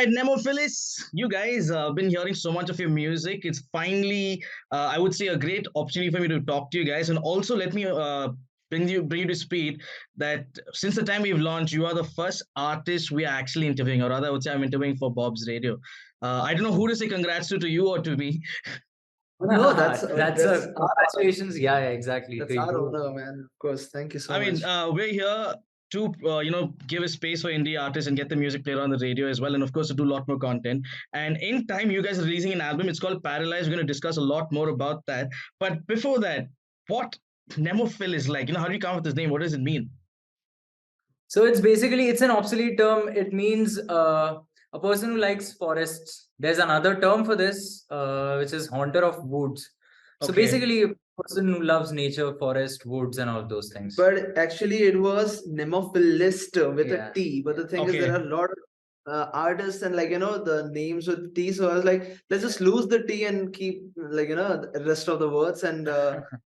right, Nemophilis, you guys have been hearing so much of your music. It's finally, I would say, a great opportunity for me to talk to you guys. And also, let me bring you to speed that since the time we've launched, you are the first artist we are actually interviewing, or rather, I would say I'm interviewing for Bob's Radio. I don't know who to say congrats to you or to me. No, that's That's that's a our, congratulations. Yeah, yeah, exactly. that's To our you. honor, man. Of course. Thank you so I mean, much. we're here to give a space for indie artists and get the music played on the radio as well, and of course to do a lot more content. And in time, you guys are releasing an album. It's called Paralyzed. We're going to discuss a lot more about that. But before that, what Nemophil is like? How do you come up with this name? What does it mean? So it's an obsolete term. It means a person who likes forests. There's another term for this, which is haunter of woods. So Okay. basically, a person who loves nature, forest, woods, and all those things. But actually, it was Nemophilist with Yeah. a T. But the thing is, Okay. there are a lot of artists and the names with T. So I was like, let's just lose the T and keep the rest of the words. And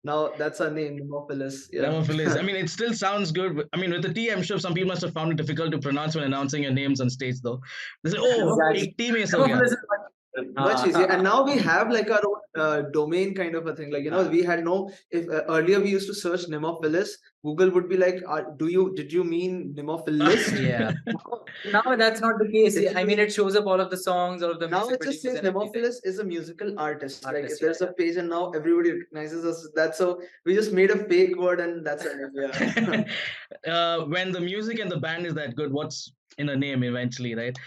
now that's our name, Nemophilus. Yeah. Nemophilis. I mean, it still sounds good. I mean, with the T, I'm sure some people must have found it difficult to pronounce when announcing your names on stage, though. They say, "Oh, Exactly. ek team is ho gaya." Nemophilus is Much easier, and now we have like our own domain kind of a thing. We had no. If earlier we used to search Nemophilus, Google would be like, did you mean Nemophilist?" Yeah. Now that's not the case. I mean, it shows up all of the songs, all of the Now music it just videos says and everything. Nemophilus is a musical artist. Like Artist, there's yeah, a page, and now everybody recognizes us. That's so we just made a fake word, and that's it. Yeah. When the music and the band is that good, what's in a name eventually, right?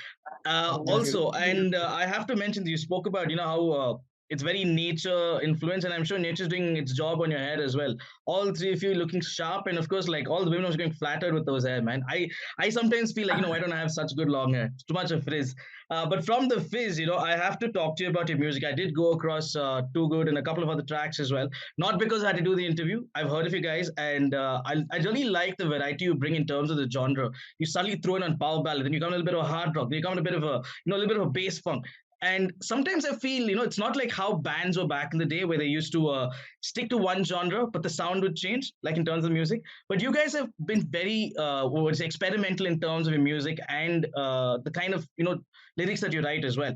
Also, and I have to mention, you spoke about how it's very nature influence, and I'm sure nature's doing its job on your hair as well. All three of you looking sharp, and of course, like all the women are getting flattered with those hair, man. I sometimes feel like why don't I have such good long hair? It's too much of frizz. But from the fizz, I have to talk to you about your music. I did go across Too Good and a couple of other tracks as well. Not because I had to do the interview. I've heard of you guys, and I really like the variety you bring in terms of the genre. You suddenly throw in on power ballad, then you come a little bit of a hard rock, then you come in a bit of a little bit of a bass funk. And sometimes I feel, it's not like how bands were back in the day where they used to stick to one genre, but the sound would change, like in terms of music. But you guys have been very, experimental in terms of your music and the kind of, lyrics that you write as well.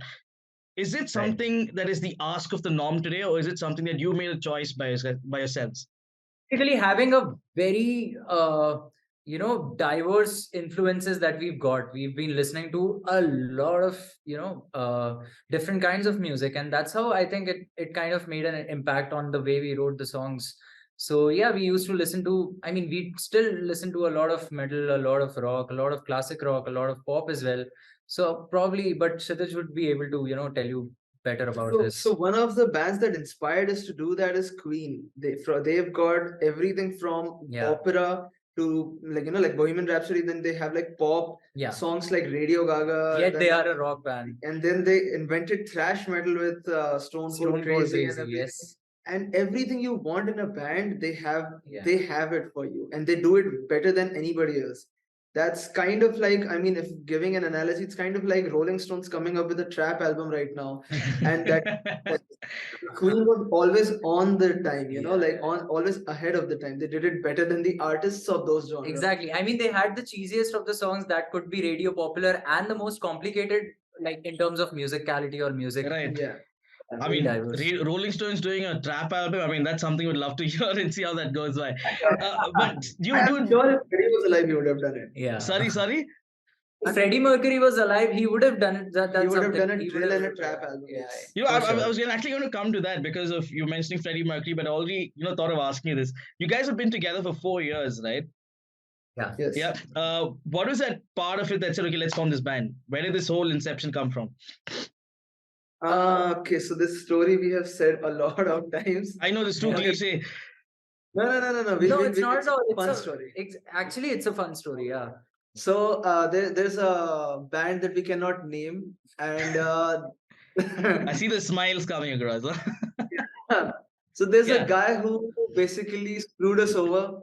Is it something that is the ask of the norm today, or is it something that you made a choice by yourselves? Basically, having a very diverse influences that we've got. We've been listening to a lot of different kinds of music, and that's how I think it kind of made an impact on the way we wrote the songs. So yeah, we used to listen to, I mean, we still listen to a lot of metal, a lot of rock, a lot of classic rock, a lot of pop as well. So probably, but Kshitij would be able to tell you better about this. So one of the bands that inspired us to do that is Queen. They've got everything from opera to like Bohemian Rhapsody. Then they have like pop songs like Radio Gaga. Yet they are a rock band. And then they invented thrash metal with Stone Cold Crazy and everything. Yes. And everything you want in a band, they have it for you, and they do it better than anybody else. That's kind of like, I mean, if giving an analogy, it's kind of like Rolling Stones coming up with a trap album right now, and that Queen was always on the time, always ahead of the time. They did it better than the artists of those genres. Exactly. I mean, they had the cheesiest of the songs that could be radio popular and the most complicated, like in terms of musicality or music. Right. Yeah. I mean, Rolling Stones doing a trap album. I mean, that's something we'd love to hear and see how that goes by. But I'm sure if Freddie was alive, he would have done it. Yeah. Sorry. If Freddie Mercury was alive, he would have done it. He would have done a drill and a trap album. Yeah. I was actually going to come to that because of you mentioning Freddie Mercury, but I already thought of asking you this. You guys have been together for 4 years, right? Yeah. Yes. Yeah. What was that part of it that said, okay, let's form this band? Where did this whole inception come from? Okay, so this story we have said a lot of times. I know this too cliche. No. It's not at all. It's a fun story. Actually, it's a fun story. Yeah. So there's a band that we cannot name, and I see the smiles coming across. So there's a guy who basically screwed us over.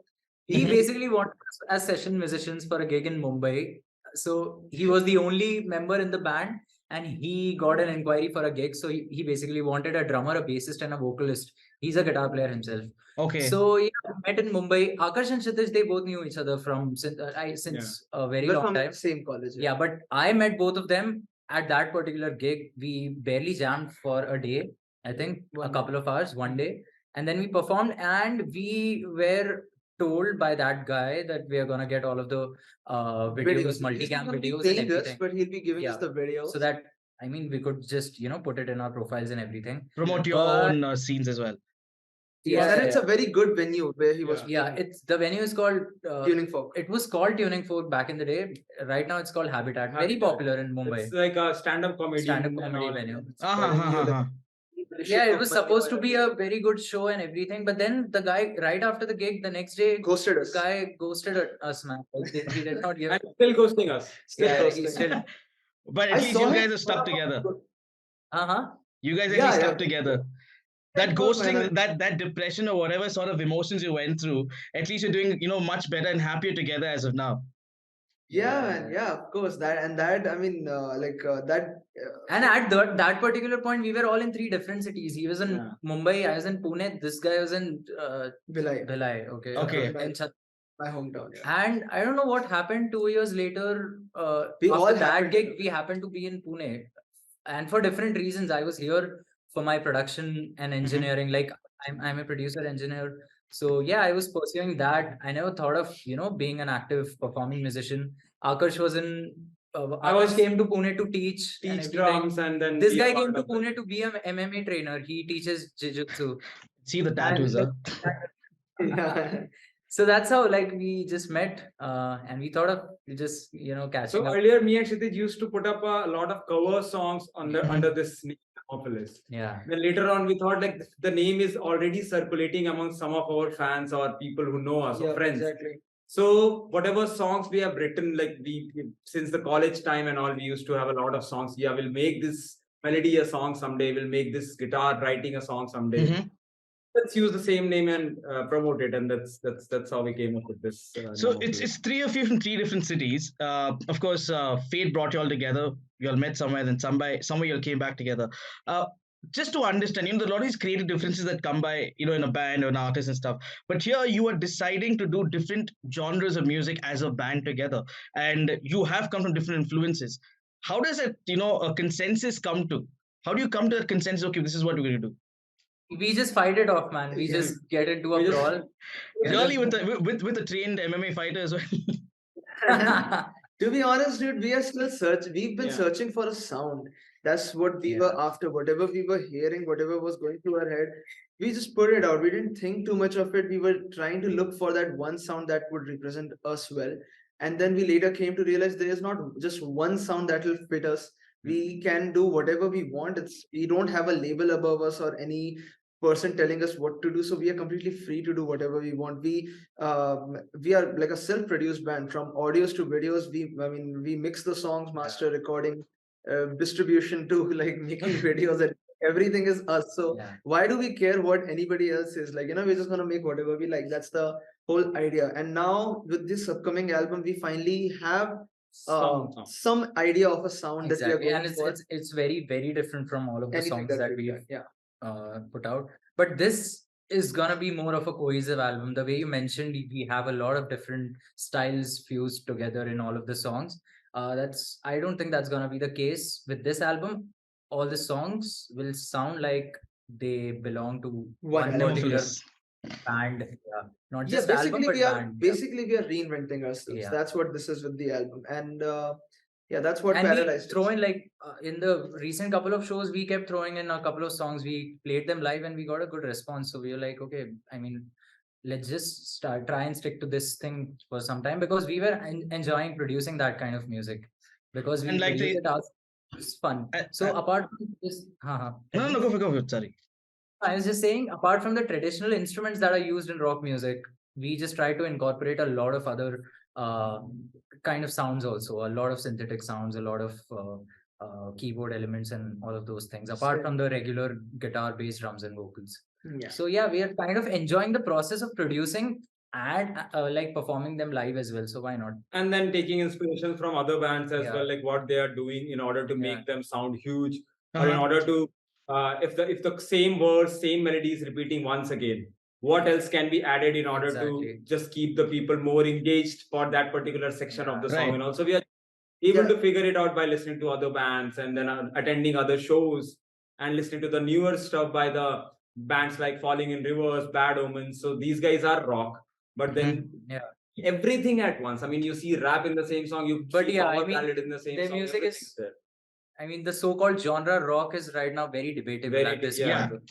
He basically wanted us as session musicians for a gig in Mumbai. So he was the only member in the band, and he got an inquiry for a gig. So he basically wanted a drummer, a bassist, and a vocalist. He's a guitar player himself. Okay. So we met in Mumbai. Akash and Kshitij, they both knew each other since a very long time. Same college. Yeah, but I met both of them at that particular gig, we barely jammed for a day. I think a couple of hours, one day, and then we performed, and we were told by that guy that we are gonna get all of the videos, multicam videos, and everything. But he'll be giving us the videos. So that, I mean, we could just put it in our profiles and everything. Promote your own scenes as well. And it's a very good venue where he was. It's the venue is called Tuning Fork. It was called Tuning Fork back in the day. Right now it's called Habitat. Very popular in Mumbai. It's like a stand-up comedy venue. Yeah, it was supposed to be a very good show and everything, but then the guy right after the gig, the next day, ghosted us. Guy ghosted us, man. He did not give. And still ghosting us. Still. But at least you guys are stuck together. You guys at least stuck together. That ghosting, that depression or whatever sort of emotions you went through, at least you're doing, much better and happier together as of now. Of course. And at that particular point, we were all in 3 different cities. He was in Mumbai, I was in Pune, this guy was in Bhilai. Okay. My hometown. And I don't know what happened 2 years later. After that gig, we happened to be in Pune. And for different reasons, I was here for my production and engineering. Like I'm a producer engineer. So yeah, I was pursuing that. I never thought of, being an active performing musician. Akash was in Akash came to Pune to teach drums, and then this guy came to Pune to be an MMA trainer. He teaches jiu-jitsu. See the tattoos, So that's how we just met and we thought of just catching up. Earlier me and Kshitij used to put up a lot of cover songs under this name, Nemophilis. Then later on we thought the name is already circulating among some of our fans or people who know us or friends. Exactly. So whatever songs we have written, we since the college time and all, we used to have a lot of songs. We'll make this melody a song someday. We'll make this guitar writing a song someday. Let's use the same name and promote it, and that's how we came up with this. So it's 3 of you from 3 different cities. Of course, fate brought you all together. You all met somewhere, then somewhere you all came back together. Just to understand, there are a lot of these creative differences that come by, in a band or an artist and stuff. But here you are deciding to do different genres of music as a band together, and you have come from different influences. How does it, a consensus come to? How do you come to a consensus? Okay, this is what we're going to do. We just fight it off, man. We just get into a brawl. Really, with a trained MMA fighter as well. To be honest, dude, we are still searching. We've been searching for a sound. That's what we were after. Whatever we were hearing, whatever was going through our head, we just put it out. We didn't think too much of it. We were trying to look for that one sound that would represent us well. And then we later came to realize there is not just one sound that will fit us. We can do whatever we want. We don't have a label above us or any person telling us what to do. So we are completely free to do whatever we want. We are like a self-produced band, from audios to videos. We mix the songs, master, recording, distribution to making videos, and everything is us. So why do we care what anybody else is like? We're just gonna make whatever we like. That's the whole idea. And now with this upcoming album, we finally have some idea of a sound that we are going for. It's very, very different from all of the songs that we've put out. But this is gonna be more of a cohesive album. The way you mentioned, we have a lot of different styles fused together in all of the songs. I don't think that's gonna be the case with this album. All the songs will sound like they belong to one particular band. Not just album, but band. Basically, we are reinventing ourselves. That's what this is with the album. And that's what Paralyzed is. Throw in in the recent couple of shows, we kept throwing in a couple of songs. We played them live and we got a good response. So we were like, okay, let's just try and stick to this thing for some time, because we were enjoying producing that kind of music, because we released it out. It's fun. So apart from this, no, go. Sorry. I was just saying, apart from the traditional instruments that are used in rock music, we just try to incorporate a lot of other kind of sounds also, a lot of synthetic sounds, a lot of keyboard elements and all of those things, apart from the regular guitar, bass, drums and vocals. So we are kind of enjoying the process of producing and performing them live as well. So why not? And then taking inspiration from other bands as well, like what they are doing in order to make them sound huge, or in order to if the same words, same melodies repeating once again, what else can be added in order to just keep the people more engaged for that particular section of the song? And also we able to figure it out by listening to other bands and then attending other shows and listening to the newer stuff by the bands like Falling in Reverse, Bad Omens. So these guys are rock, but then everything at once. I mean, you see rap in the same song, you see power ballad in the same their song. music is there. I mean, the so-called genre rock is right now very debatable at this point.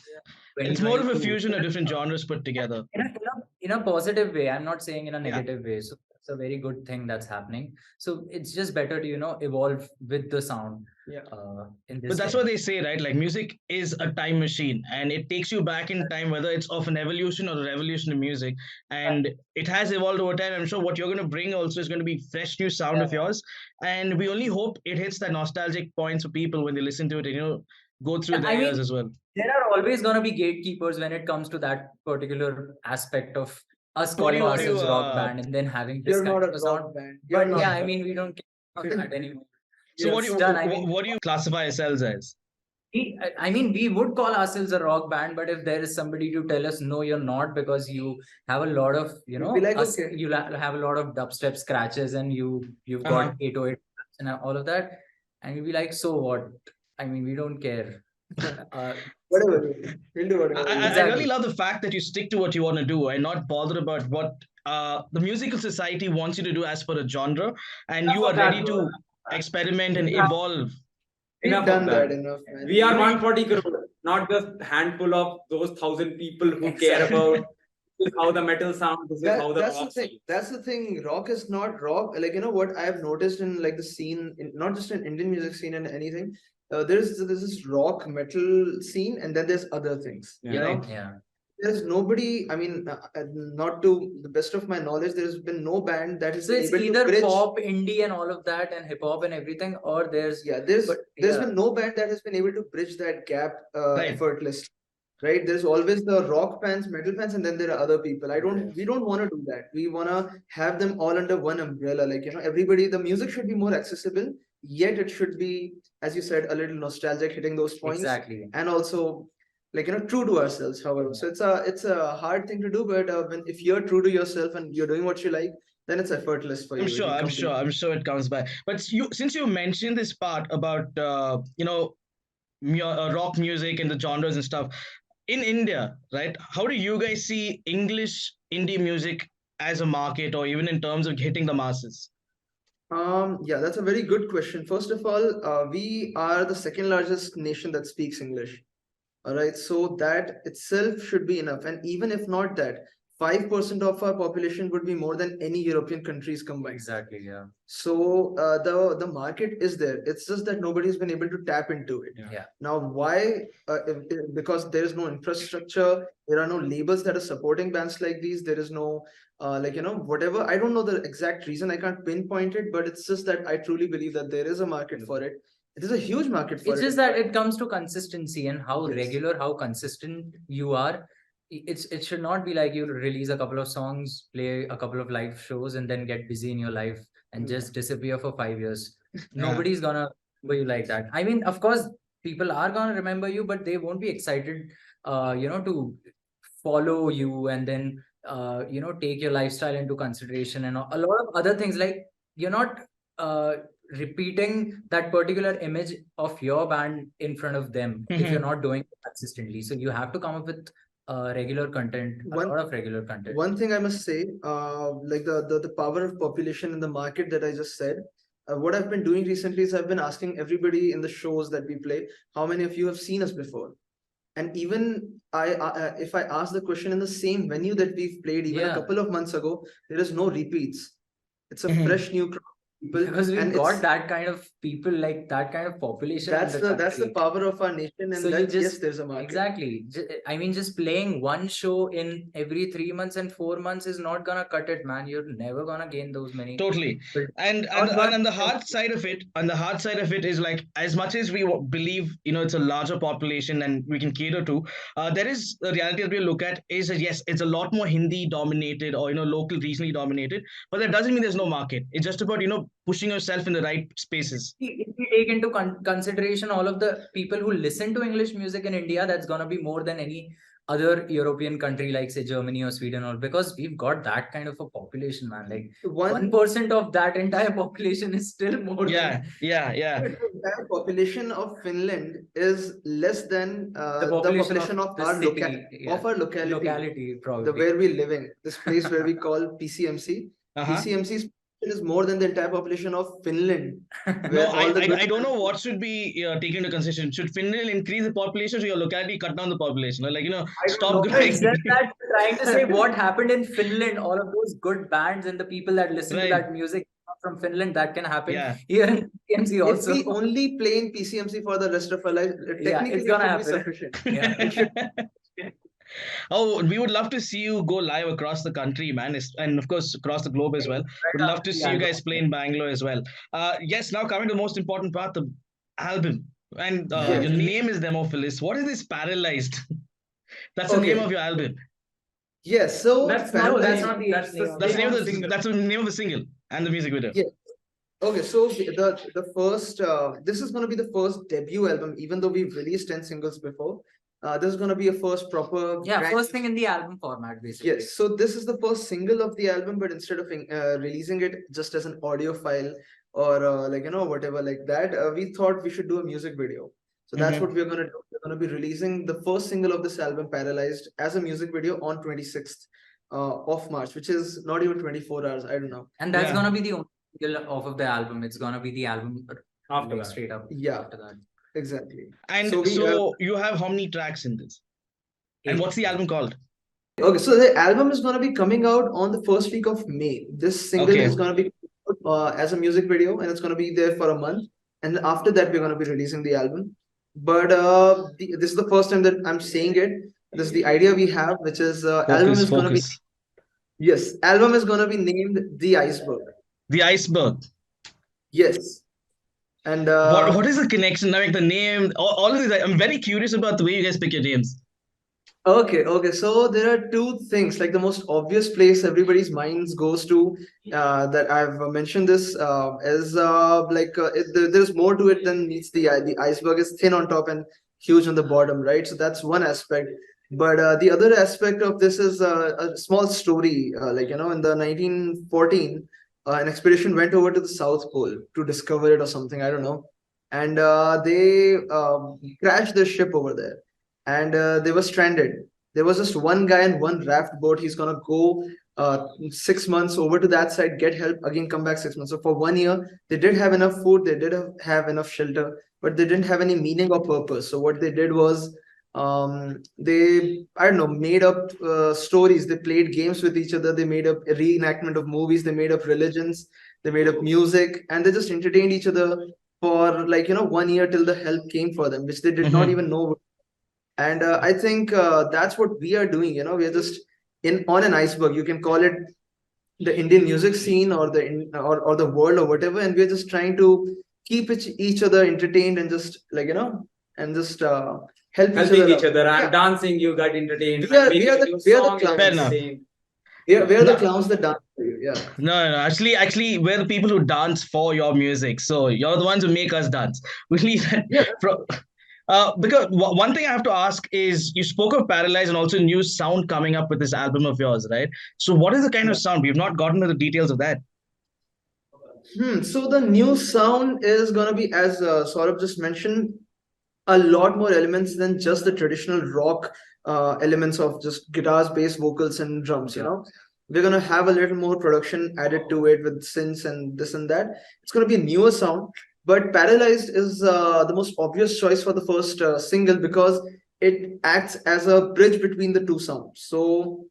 It's more of a fusion of different genres put together. In a positive way. I'm not saying in a negative way. So it's a very good thing that's happening. So it's just better to, evolve with the sound. But that's what they say, right? Like music is a time machine and it takes you back in time, whether it's of an evolution or a revolution in music. And it has evolved over time. I'm sure what you're going to bring also is going to be fresh new sound of yours. And we only hope it hits that nostalgic points for people when they listen to it and, go through their ears as well. There are always going to be gatekeepers when it comes to that particular aspect of us calling ourselves rock band and then having this kind of sound. Band. But I mean, we don't care about that anymore. So what do you classify yourselves as? I mean, we would call ourselves a rock band, but if there is somebody to tell us, no, you're not, because you have a lot of, you have a lot of dubstep scratches and you've got 808 and all of that. And you'll be like, so what? I mean, we don't care. Whatever. We'll do whatever. I really love the fact that you stick to what you want to do and not bother about what the musical society wants you to do as per a genre, and you are ready to experiment and evolve. We've done that enough, man. We are 140 crore, not just handful of those 1,000 people who care about how the metal sounds. This is how the rock sounds. That's the thing. Rock is not rock. Like, what I have noticed in like the scene, not just in Indian music scene and anything. There's this rock metal scene, and then there's other things. There's nobody. I mean, not to the best of my knowledge, there's been no band that is it's able either to bridge pop, indie, and all of that, and hip hop and everything, or there's been no band that has been able to bridge that gap effortlessly. Right? There's always the rock fans, metal fans, and then there are other people. We don't want to do that. We want to have them all under one umbrella. Like, everybody, the music should be more accessible, yet it should be, as you said, a little nostalgic, hitting those points. Exactly. And also, like, true to ourselves, however. So it's a hard thing to do, but if you're true to yourself and you're doing what you like, then it's effortless for you. I'm sure it comes by. But since you mentioned this part about rock music and the genres and stuff, in India, right? How do you guys see English indie music as a market, or even in terms of hitting the masses? That's a very good question. First of all, we are the second largest nation that speaks English. All right, so that itself should be enough. And even if not that, 5% of our population would be more than any European countries combined. Exactly, yeah. So the market is there. It's just that nobody's been able to tap into it. Now, why? Because there is no infrastructure. There are no labels that are supporting bands like these. There is no whatever. I don't know the exact reason. I can't pinpoint it, but it's just that I truly believe that there is a market for it. It is a huge market for it. It's just that it comes to consistency and how regular, how consistent you are. It should not be like you release a couple of songs, play a couple of live shows, and then get busy in your life and just disappear for 5 years. Nobody's gonna remember you like that. I mean, of course, people are gonna remember you, but they won't be excited, to follow you and then, take your lifestyle into consideration and a lot of other things. Like, you're not repeating that particular image of your band in front of them if you're not doing it consistently. So you have to come up with regular content, a lot of regular content. One thing I must say, like the power of population in the market that I just said, what I've been doing recently is I've been asking everybody in the shows that we play, how many of you have seen us before? And even if I ask the question in the same venue that we've played even a couple of months ago, there is no repeats. It's a fresh new crowd. Because we've got that kind of people, like that kind of population. That's the power of our nation, and so yes, there's a market. Exactly. I mean, just playing one show in every 3 months and 4 months is not gonna cut it, man. You're never gonna gain those many. Totally. And the hard side of it, is like, as much as we believe it's a larger population and we can cater to, there is the reality that we look at is that yes, it's a lot more Hindi dominated or local, regionally dominated, but that doesn't mean there's no market. It's just about pushing yourself in the right spaces. If we take into consideration all of the people who listen to English music in India, that's gonna be more than any other European country like say Germany or Sweden, or because we've got that kind of a population, man. Like 1% of that entire population is still more Yeah, than yeah, yeah. The entire population of Finland is less than the population of the our city, of our locality, probably. where we living, this place where we call PCMC. Uh-huh. PCMC's is more than the entire population of Finland. No, Where all the I don't know what should be taken into consideration. Should Finland increase the population, or your locality cut down the population? Or like, I don't stop know. growing. It's just that trying to say what happened in Finland, all of those good bands and the people that listen to Right. that music from Finland, that can happen Yeah. here in PMC If also. we only play in PCMC for the rest of our life, Yeah, technically it's it gonna should be happen. sufficient. Yeah. It should. Oh, we would love to see you go live across the country, man, and of course across the globe as well. Would love to see you guys play in Bangalore as well. Yes, now coming to the most important part, the album. And Yes. your name is Nemophilis. What is this Paralyzed? That's the name Okay. of your album. Yes, so That's That's not the that's name of That's the name the of the single. that's the name of the single and the music video. Yeah. Okay, so the first this is going to be the first debut album, even though we've released 10 singles before. This is going to be a first proper first thing in the album format, basically. Yes, so this is the first single of the album, but instead of releasing it just as an audio file or whatever like that, we thought we should do a music video. So that's what we're gonna do. We're gonna be releasing the first single of this album, Paralyzed, as a music video on 26th of March, which is not even 24 hours. I don't know. And that's gonna be the only single off of the album. It's gonna be the album After that. straight up. Yeah. After that. Exactly. And So you have how many tracks in this? And what's the album called? Okay, so the album is going to be coming out on the first week of May. This single is going to be as a music video, and it's going to be there for a month. And after that, we're going to be releasing the album. But this is the first time that I'm saying it. This is the idea we have, which is album is going to be album is going to be named The Iceberg. The Iceberg. Yes. And what is the connection? Like the name, all of this. I'm very curious about the way you guys pick your names. Okay. So there are two things. Like the most obvious place everybody's minds goes to that I've mentioned this is there's more to it than meets the eye. The iceberg is thin on top and huge on the bottom, right? So that's one aspect. But the other aspect of this is a small story. In the 1914, an expedition went over to the South Pole to discover it or something. I don't know. And they crashed their ship over there. And they were stranded. There was just one guy in one raft boat. He's gonna go 6 months over to that side, get help, again come back 6 months. So for 1 year, they did have enough food, they did have enough shelter, but they didn't have any meaning or purpose. So what they did was they made up stories. They played games with each other. They made up a reenactment of movies. They made up religions. They made up music, and they just entertained each other for 1 year till the help came for them, which they did not even know. And I think that's what we are doing. We are just on an iceberg. You can call it the Indian music scene or or the world or whatever, and we're just trying to keep each other entertained and just helping each other. I'm dancing, you got entertained. We are the clowns. We are the clowns that dance for you. Yeah. No. Actually, we're the people who dance for your music. So you're the ones who make us dance. We need that. Because one thing I have to ask is, you spoke of Paralyzed and also new sound coming up with this album of yours, right? So what is the kind of sound? We've not gotten to the details of that. So the new sound is going to be, as Saurabh just mentioned, a lot more elements than just the traditional rock elements of just guitars, bass, vocals, and drums. We're going to have a little more production added to it with synths and this and that. It's going to be a newer sound. But Paralyzed is the most obvious choice for the first single because it acts as a bridge between the two sounds. So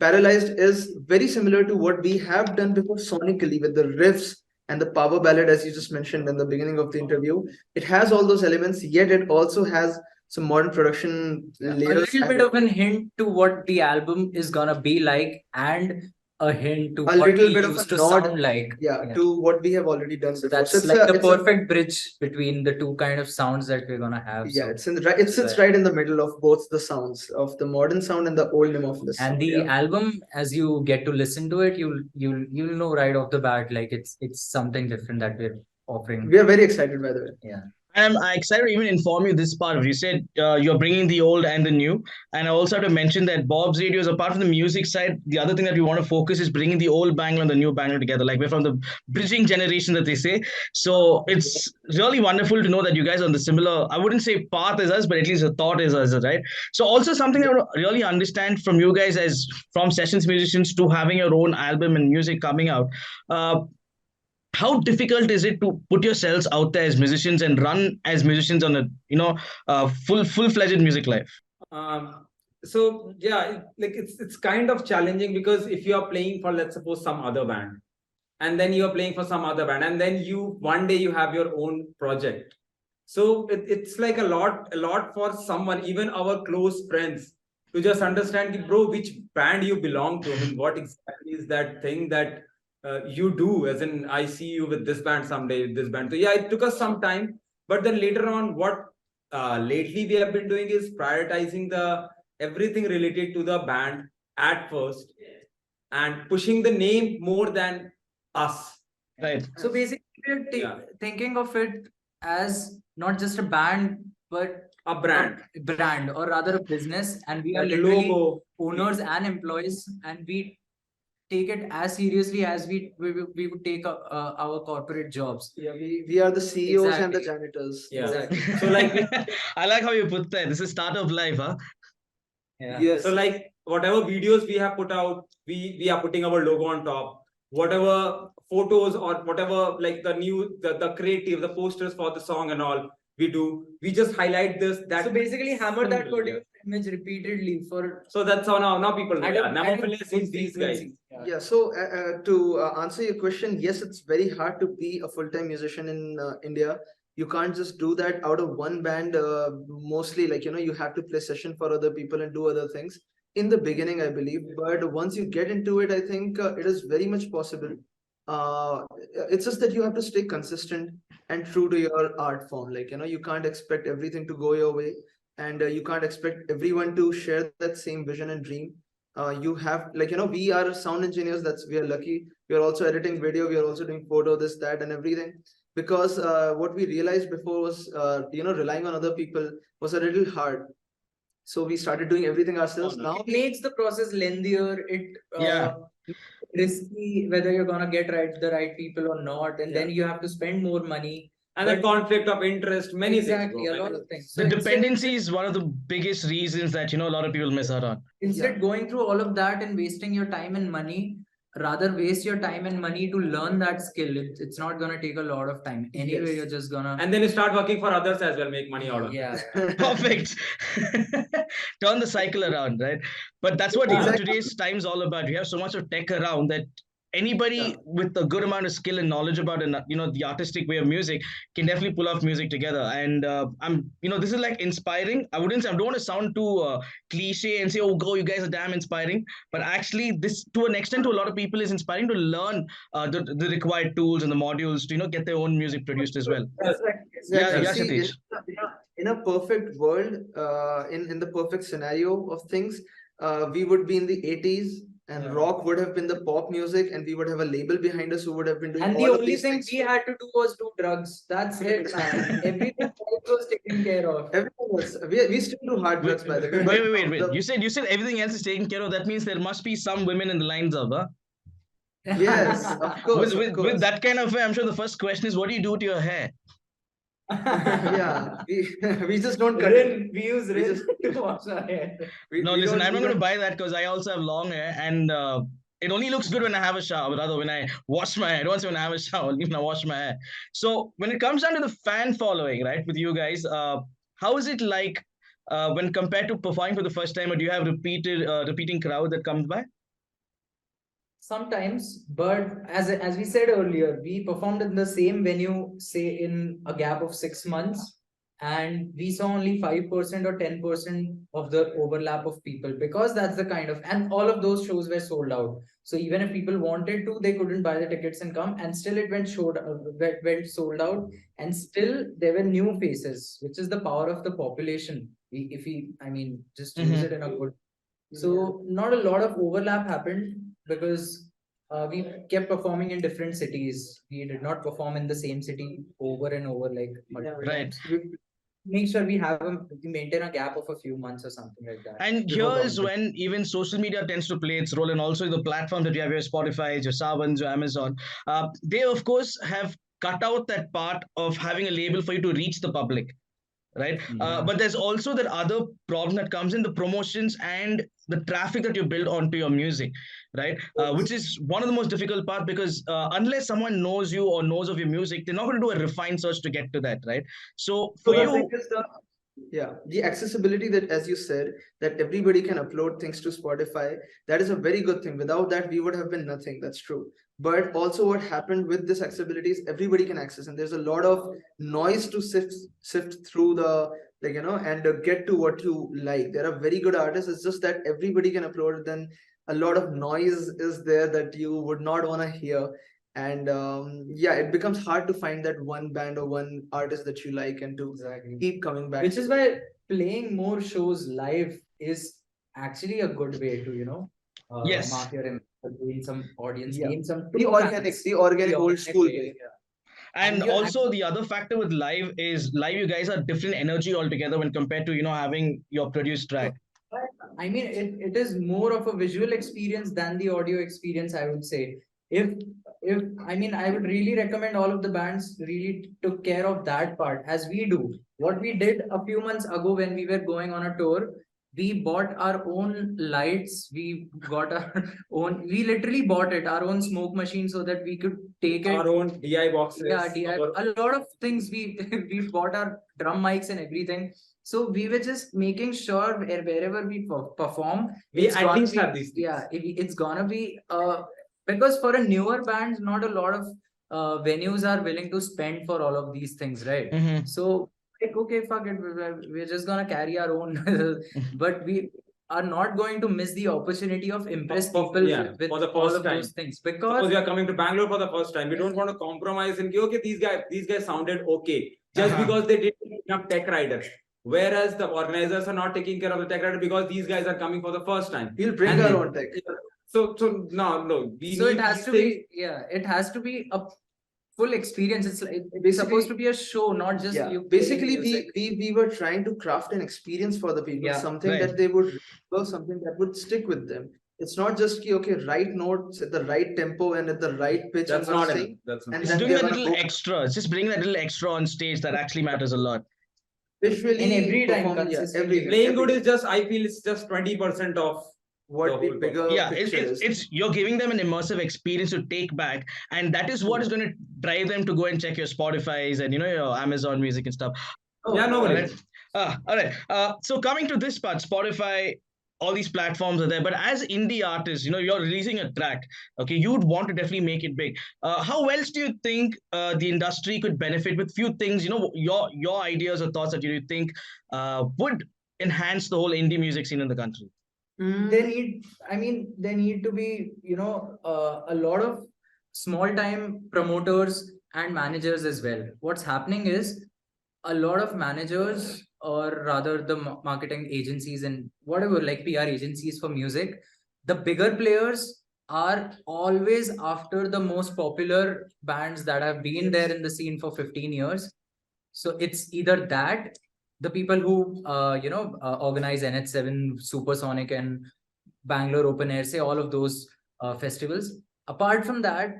Paralyzed is very similar to what we have done before sonically with the riffs and the power ballad, as you just mentioned in the beginning of the interview. It has all those elements, yet it also has some modern production layers. A little bit of a hint to what the album is gonna be like, and a hint to what it used to sound like. To what we have already done. So that's like the perfect bridge between the two kind of sounds that we're gonna have. Yeah, so it sits right in the middle of both the sounds of the modern sound and the old Nemophilis. And the album, as you get to listen to it, you'll know right off the bat, like it's something different that we're offering. We are very excited, by the way. Yeah. I'm excited to even inform you this part. You said you're bringing the old and the new, and I also have to mention that Bob's Radio is apart from the music side. The other thing that we want to focus is bringing the old Bangalore and the new Bangalore together. Like we're from the bridging generation that they say. So it's really wonderful to know that you guys are on the similar. I wouldn't say path as us, but at least the thought is us, right? So also something I want to really understand from you guys as from sessions musicians to having your own album and music coming out. Uh, how difficult is it to put yourselves out there as musicians and run as musicians on a full-fledged music life? So yeah, like it's kind of challenging, because if you are playing for, let's suppose, some other band, and then you are playing for some other band, and then you one day you have your own project. So it's like a lot for someone, even our close friends, to just understand, bro, which band you belong to. I mean, what exactly is that thing that you do? As in, I see you with this band someday, this band. So yeah, it took us some time, but then later on, what lately we have been doing is prioritizing the everything related to the band at first, and pushing the name more than us. Right. So basically, we're thinking of it as not just a band, but a brand, or rather a business, and we are like a literally logo. owners and employees, and we take it as seriously as we would take our corporate jobs. Yeah, we are the CEOs and the Exactly. janitors. Yeah. Exactly. So like I like how you put that. This is start of life, huh? Yeah. Yes. So like whatever videos we have put out, we are putting our logo on top. Whatever photos or whatever, like the creative, the posters for the song and all we do, we just highlight this. That So basically, hammer that symbol, particular image repeatedly for. So that's how now people know. I Yeah, don't- Nemophilis is these guys. Yeah, so to answer your question, yes, it's very hard to be a full-time musician in India. You can't just do that out of one band. Mostly, like, you have to play session for other people and do other things in the beginning, I believe. But once you get into it, I think it is very much possible. It's just that you have to stay consistent and true to your art form. Like, you can't expect everything to go your way, and you can't expect everyone to share that same vision and dream. You have, like, we are sound engineers. We are lucky. We are also editing video. We are also doing photo, this, that, and everything. Because what we realized before was, relying on other people was a little hard. So we started doing everything ourselves. Now It makes the process lengthier. It Yeah. risky whether you're gonna get the right people or not, and then you have to spend more money. And the conflict of interest, many Exactly, things. a lot of things. The dependency is one of the biggest reasons that a lot of people miss out on. Instead, going through all of that and wasting your time and money, rather waste your time and money to learn that skill. It's not gonna take a lot of time. Anyway, Yes. you're just gonna. And then you start working for others as well, make money out of it. Yeah. Perfect. Turn the cycle around, right? But that's what today's time's all about. We have so much of tech around that anybody with a good amount of skill and knowledge about the artistic way of music can definitely pull off music together. And I'm this is like inspiring. I don't want to sound too cliche and say, oh, go, you guys are damn inspiring, but actually this to an extent to a lot of people is inspiring to learn the required tools and the modules to get their own music produced as well. Exactly. Yeah, See, Satish. in a perfect world, in the perfect scenario of things, we would be in the 80s, and rock would have been the pop music, and we would have a label behind us who would have been doing And all the of only these thing things. we had to do was do drugs. That's it, man. Everything else was taken care of. Everything else, we still do hard drugs, by the way. Wait. You said everything else is taken care of. That means there must be some women in the lines of, huh? Yes, of course, With that kind of way, I'm sure the first question is, what do you do to your hair? Yeah, we just don't cut it. We use We just- to wash our hair. No, We listen, don't I'm do not going to that. buy that because I also have long hair, and it only looks good when I have a shower. Rather, when I wash my hair, I don't say when I have a shower, even I wash my hair. So when it comes down to the fan following, right, with you guys, how is it like when compared to performing for the first time, or do you have repeating crowd that comes by? Sometimes, but as we said earlier, we performed in the same venue, say in a gap of 6 months, and we saw only 5% or 10% of the overlap of people, because that's the kind of, and all of those shows were sold out. So even if people wanted to, they couldn't buy the tickets and come, and still it went sold out, and still there were new faces, which is the power of the population. If we, I mean, just use it in a good. So not a lot of overlap happened, because we kept performing in different cities. We did not perform in the same city over and over like multiple Right. times. We make sure we maintain a gap of a few months or something like that. And before here is launching. when even social media tends to play its role, and also the platform that you have, your Spotify, your Savans, your Amazon. They of course have cut out that part of having a label for you to reach the public, right? But there's also that other problem that comes in the promotions and the traffic that you build onto your music, right? Which is one of the most difficult part, because unless someone knows you or knows of your music, they're not going to do a refined search to get to that, right? So So for the you, thing is the accessibility, that as you said, that everybody can upload things to Spotify, that is a very good thing. Without that, we would have been nothing. That's true. But also what happened with this accessibility is everybody can access, and there's a lot of noise to sift through the, like, and get to what you like. There are very good artists. It's just that everybody can upload it. Then a lot of noise is there that you would not want to hear. And yeah, it becomes hard to find that one band or one artist that you like, and to Exactly. keep coming back Which to is it. why playing more shows live is actually a good way to, yes. mark your image, gain some audience, Yeah. gain some The true organic, fans. the organic old organic school way, way. yeah. And And you also the other factor with live is live, you guys are different energy altogether when compared to having your produced track. I mean, it is more of a visual experience than the audio experience, I would say. If if I mean, I would really recommend all of the bands really took care of that part as we do. What we did a few months ago when we were going on a tour, we bought our own lights. We got our own. We literally bought our own smoke machine so that we could take it. Our own DI boxes. Yeah, DI. A lot of things we we bought our drum mics and everything. So we were just making sure wherever we perform, We it's at gonna least be, have these things. yeah, it's gonna be because for a newer band, not a lot of venues are willing to spend for all of these things, right? Mhm. So like, okay, fuck it, we're just gonna carry our own, but we are not going to miss the opportunity of impress people Yeah, with for the all first of time. those things, Suppose because we are coming to Bangalore for the first time. We don't want to compromise and okay, these guys sounded okay just because they didn't enough tech riders. Whereas the organizers are not taking care of the tech rider because these guys are coming for the first time. We'll bring And our they- own tech. So no, we so need it has these to things. be, yeah, it has to be a full experience. It's like it's Basically- supposed to be a show, not just Yeah, you playing basically music. we were trying to craft an experience for the people, Yeah, something right. that they would remember, something that would stick with them. It's not just okay, right notes at the right tempo and at the right pitch. That's I'm gonna not sing, enough. That's not and It's then doing they're that gonna little go extra. It's just bringing that little extra on stage that actually matters a lot. visually And every time perform, yeah, consistently. every playing good is just, I feel it's just 20% of what the whole bigger Yeah, picture is. it's you're giving them an immersive experience to take back, and that is what is going to drive them to go and check your Spotify's and your Amazon Music and stuff. Yeah, no All worries. right. All right. So coming to this part, Spotify, all these platforms are there, but as indie artists, you're releasing a track. Okay, you'd want to definitely make it big. How else do you think the industry could benefit with few things? Your ideas or thoughts that you think would enhance the whole indie music scene in the country. There need to be, a lot of small time promoters and managers as well. What's happening is a lot of managers, or rather the marketing agencies and whatever, like PR agencies for music, the bigger players are always after the most popular bands that have been there in the scene for 15 years. So it's either that, the people who organize NH7, Supersonic, and Bangalore Open Air, say all of those festivals. Apart from that,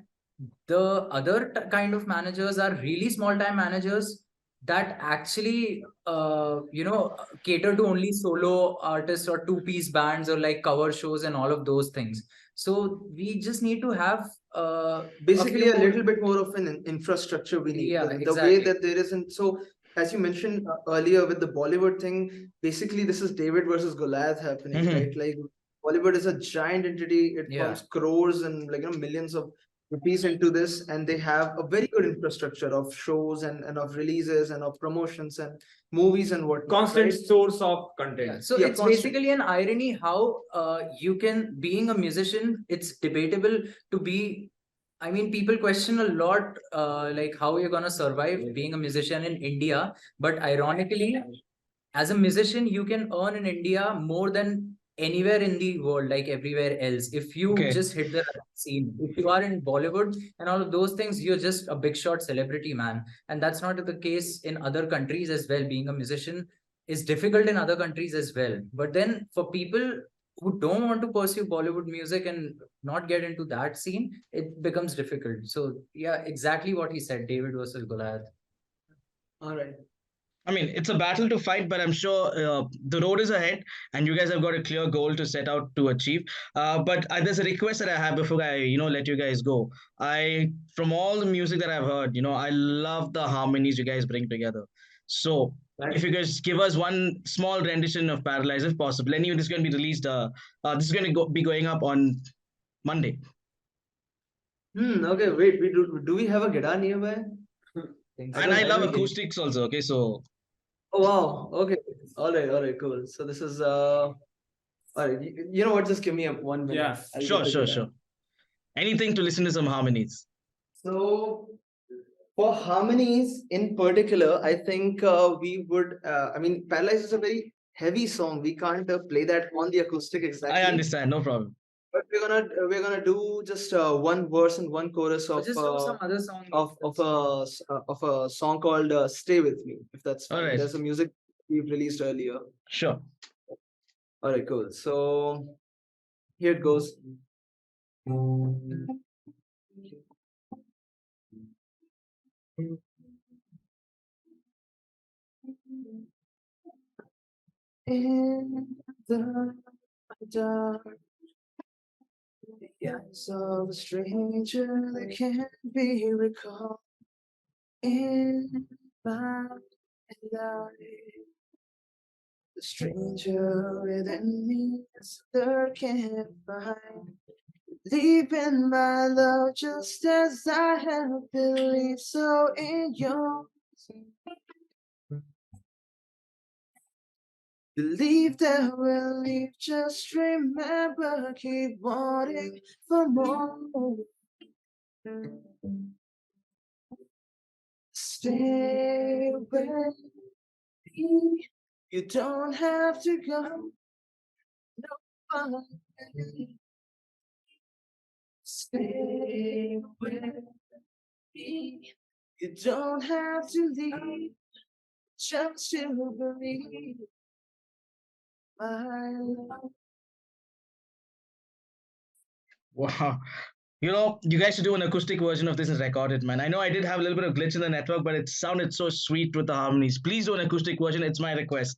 the other kind of managers are really small time managers that actually cater to only solo artists or two-piece bands or like cover shows and all of those things. So we just need to have basically a few- little bit more of an infrastructure we need. Yeah, The way exactly. that there isn't, so as you mentioned earlier with the Bollywood thing, basically this is David versus Goliath happening, Mhm. right? Like Bollywood is a giant entity. It Yeah. pumps crores and millions of rupees into this, and they have a very good infrastructure of shows and of releases and of promotions and movies and whatnot. Constant right? source of content. Yeah, so Yeah, it's constant. basically an irony how you can, being a musician, it's debatable to be. I mean, people question a lot like how you're gonna survive being a musician in India, but ironically, as a musician, you can earn in India more than anywhere in the world, like everywhere else, if you Okay. just hit the right scene, if you are in Bollywood and all of those things, you're just a big shot celebrity, man. And that's not the case in other countries as well. Being a musician is difficult in other countries as well. But then for people who don't want to pursue Bollywood music and not get into that scene, it becomes difficult. So yeah, exactly what he said, David versus Goliath. All right. I mean, it's a battle to fight, but I'm sure the road is ahead, and you guys have got a clear goal to set out to achieve. But there's a request that I have before I, let you guys go. From all the music that I've heard, I love the harmonies you guys bring together. So, if you guys give us one small rendition of Paralyzed, if possible, and this is going to be released. This is going to be going up on Monday. Okay, wait. Do we have a guitar nearby? And I love acoustics also. Okay, so. Oh wow. Okay. All right. Cool. So this is all right. You know what? Just give me 1 minute. Yeah. I'll Sure, get the sure, guitar. sure. Anything to listen to some harmonies. So for harmonies in particular, I think we would. I mean, Paralyzed is a very heavy song. We can't play that on the acoustic exactly. I understand, no problem. But we're gonna do just one verse and one chorus of Just do some other song of a song called "Stay with Me." If that's fine. All right. There's a music we've released earlier. Sure. All right, cool. So here it goes. In the dark, the eyes of a stranger that can't be recalled. In my life, the stranger within me is there can't find. Deep in my love, just as I have believed so in yours. Believe that we'll leave, just remember, keep wanting for more. Stay with me, you don't have to go. No, stay with me, you don't have to leave, just to believe. My love. Wow. You guys should do an acoustic version of this and record it, man. I know I did have a little bit of glitch in the network, but it sounded so sweet with the harmonies. Please do an acoustic version. It's my request.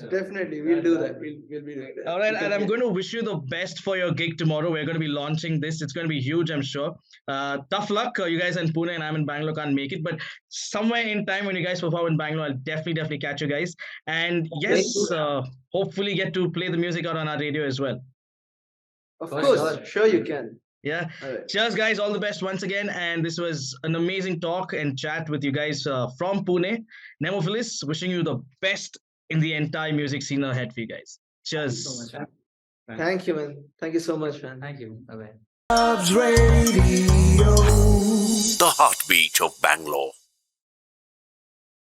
Definitely, we'll do that. We'll be doing that. All right, and I'm going to wish you the best for your gig tomorrow. We're going to be launching this. It's going to be huge, I'm sure. Tough luck. You guys in Pune and I'm in Bangalore can't make it, but somewhere in time when you guys perform in Bangalore, I'll definitely catch you guys. And yes, hopefully get to play the music out on our radio as well. Of course, sure you can. Yeah. Right. Cheers, guys. All the best once again. And this was an amazing talk and chat with you guys from Pune. Nemophilis, wishing you the best in the entire music scene ahead for you guys. Cheers. Thank you so much. Thank you, man. Thank you so much, man. Thank you. Bye-bye. The heartbeat of Bangalore.